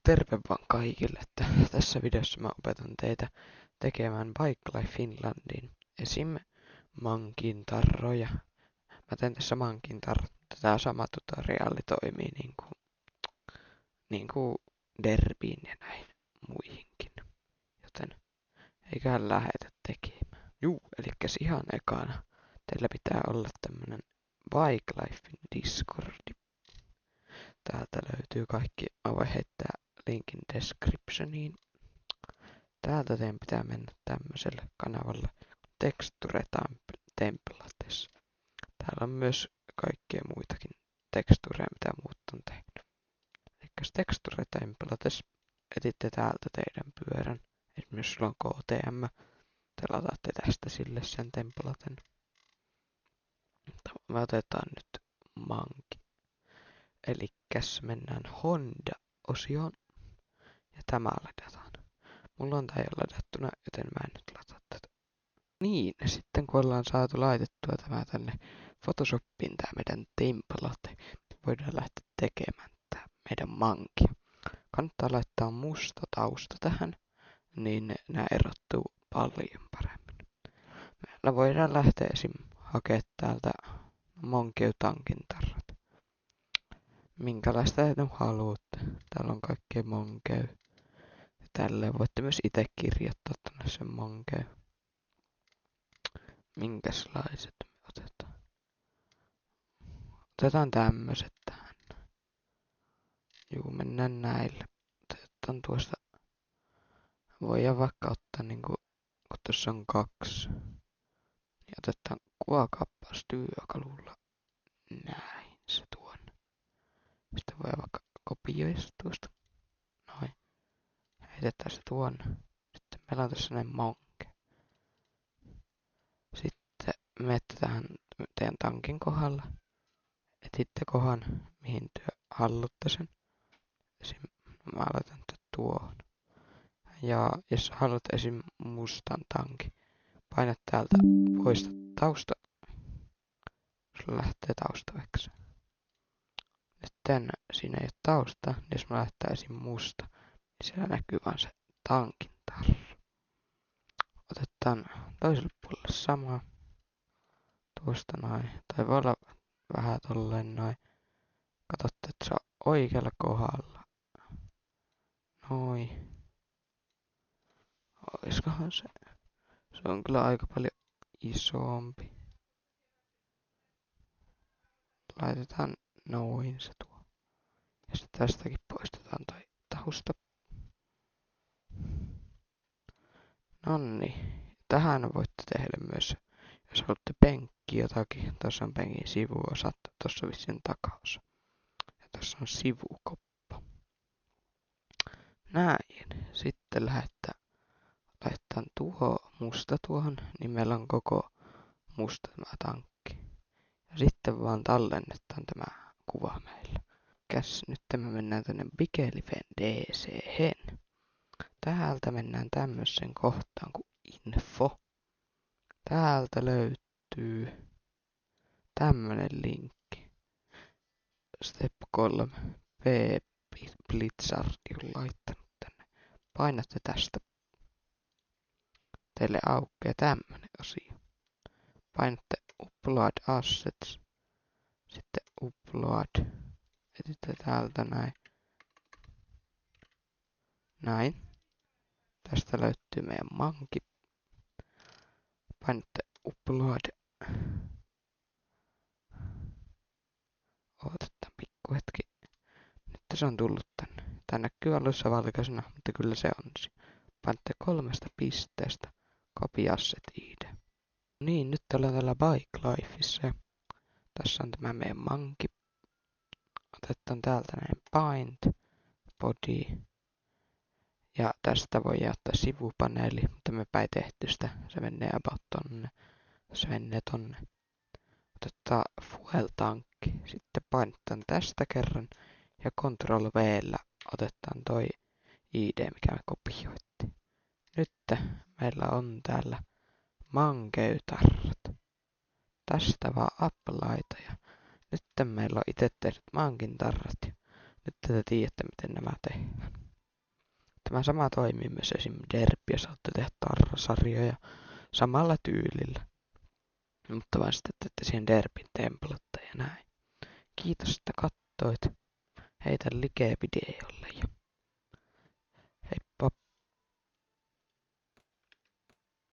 Terve vaan kaikille, että tässä videossa mä opetan teitä tekemään Bike Life Finlandin esim. Mankin tarroja. Mä teen tässä mankin tarrot, mutta tää sama tutoriaali toimii niinku derbiin ja näin muihinkin. Joten eiköhän lähetä tekemään. Elikkäs ihan ekana teillä pitää olla tämmönen Bike Lifein Discordi. Täältä löytyy kaikki. Mä voin heittää linkin descriptioniin. Täältä teidän pitää mennä tämmöiselle kanavalle Texture Templates. Täällä on myös kaikkia muitakin tekstureja, mitä muut on tehnyt. Elikkä Texture Templates, etitte täältä teidän pyörän. Esimerkiksi sulla on KTM, te lataatte tästä sille sen templaten. Me otetaan nyt manki. Elikkäs mennään Honda-osioon ja tämä ladataan. Mulla on tää jo ladattuna, joten mä en nyt lataa tätä. Niin, sitten kun ollaan saatu laitettua tämä tänne Photoshopiin tää meidän template, voidaan lähteä tekemään tää meidän mankia. Kannattaa laittaa musta tausta tähän, niin nää erottuu paljon paremmin. Meillä voidaan lähteä esim. Hakemaan täältä Monkey-tankin tarrat. Minkälaista te haluatte? Täällä on kaikkea Monkey. Tälleen voitte myös itse kirjoittaa tänne sen Monkey. Minkäslaiset me otetaan? Otetaan tämmöset tähän. Mennään näillä. Otetaan tuosta. Voidaan vaikka ottaa kun tuossa on 2. Niin otetaan kuvakappaus työkalulla. Näin se tuonne. Sitten voi vaikka kopioida tuosta. Noin. Heitetään se tuonne. Sitten meillä on tässä näin Monke. Sitten menette tähän teidän tankin kohdalla. Etitte kohan, mihin työ haluatte sen. Esim. Mä laitan tuohon. Ja jos haluat esim. Mustan tankin, painat täältä poista tausta. Sulla lähtee taustaveksi. Nyt siinä ei ole tausta, niin jos mä lähtee esim. Musta, niin siellä näkyy vaan se tankin tarra. Otetaan toiselle puolelle sama. Tuosta noin. Tai voi olla vähän tolleen noin. Katsotte, että se on oikealla kohdalla. Noin. Oiskohan se? Se on kyllä aika paljon isompi. Laitetaan noin se tuo. Ja sitten tästäkin poistetaan toi tausta. Nonni. Tähän voitte tehdä myös, jos haluatte penkki jotakin. Tuossa on penkin sivuosat. Tuossa on vissiin takaosa. Ja tuossa on sivukoppa. Näin. Sitten laitetaan tuo musta tuohon, niin meillä on koko musta tämä tankki. Ja sitten vaan tallennetaan tämä kuva meillä. Nyt me mennään tänne Bikelifen DC:hen. Täältä mennään tämmöiseen kohtaan kuin info. Täältä löytyy tämmönen linkki. Step 3. P. Blitzardi on laittanut tänne. Painatte tästä. Teille aukeaa tämmönen osio. Painatte Upload Assets. Sitten Upload. Etitte täältä näin. Näin. Tästä löytyy meidän manki. Painatte Upload. Odotetaan pikku hetki. Nyt se on tullut tänne. Tää näkyy alussa valkoisena, mutta kyllä se on. Painatte 3 pisteestä. Copy Asset ID. Niin, nyt ollaan täällä Bike Lifeissa. Tässä on tämä meidän manki. Otetaan täältä näin Paint, Body. Ja tästä voi ottaa sivupaneeli, mutta mepä ei tehty sitä. Se menee about tonne. Se menee tonne. Otetaan Fuel tankki. Sitten painetaan tästä kerran. Ja Ctrl V:llä otetaan toi ID, mikä me kopioitiin. Nyt meillä on täällä mankeytarrat. Tästä vaan applyta ja nyt meillä on itse tehdyt mankin tarrat. Nyt te tiedätte, miten nämä tehdään. Tämä sama toimii myös esim. Derp, jos haluatte tehdä tarrasarjoja samalla tyylillä. Mutta vain sitten teette siihen Derpin templatteja ja näin. Kiitos, että katsoit. Heitä like videolle.